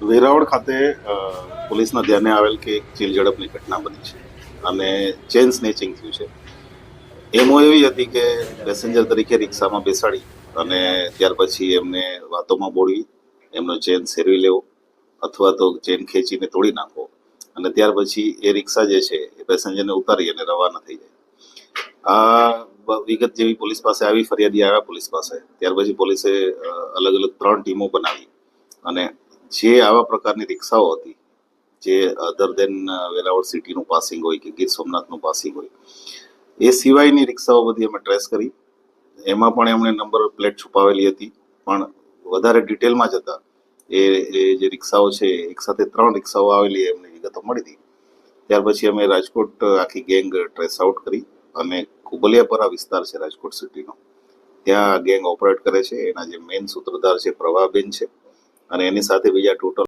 વેરાવળ ખાતે પોલીસના ધ્યાને આવેલ કે એક ચીલ ઝડપની ઘટના બની છે અને ચેન સ્નેચિંગ થયું છે. એમો એવી હતી કે પેસેન્જર તરીકે રિક્ષામાં બેસાડી અને ત્યાર પછી એમને વાતોમાં બોળવી, એમનો ચેન સેરવી લેવો અથવા તો ચેન ખેંચીને તોડી નાખવો અને ત્યાર પછી એ રિક્ષા જે છે એ પેસેન્જરને ઉતારી અને રવાના થઈ જાય. આ વિગત જેવી પોલીસ પાસે આવી, ફરિયાદી આવ્યા પોલીસ પાસે, ત્યાર પછી પોલીસે અલગ અલગ 3 ટીમો બનાવી અને જે આવા પ્રકારની રિક્ષાઓ હતી જે અધર દેન વેરાવળ સિટીનું પાસિંગ હોય કે ગીર સોમનાથનું પાસિંગ હોય, એ સિવાયની રિક્ષાઓ બધી અમે ટ્રેસ કરી. એમાં પણ એમણે નંબર પ્લેટ છુપાવેલી હતી, પણ વધારે ડિટેલમાં જતા એ જે રિક્ષાઓ છે એક સાથે 3 રિક્ષાઓ આવેલી એમને વિગતો મળી હતી. ત્યાર પછી અમે રાજકોટ આખી ગેંગ ટ્રેસ આઉટ કરી અને કુબલિયાપરા વિસ્તાર છે રાજકોટ સિટીનો, ત્યાં ગેંગ ઓપરેટ કરે છે. એના જે મેઇન સૂત્રધાર છે પ્રભાબેન છે અને એની સાથે બીજા ટોટલ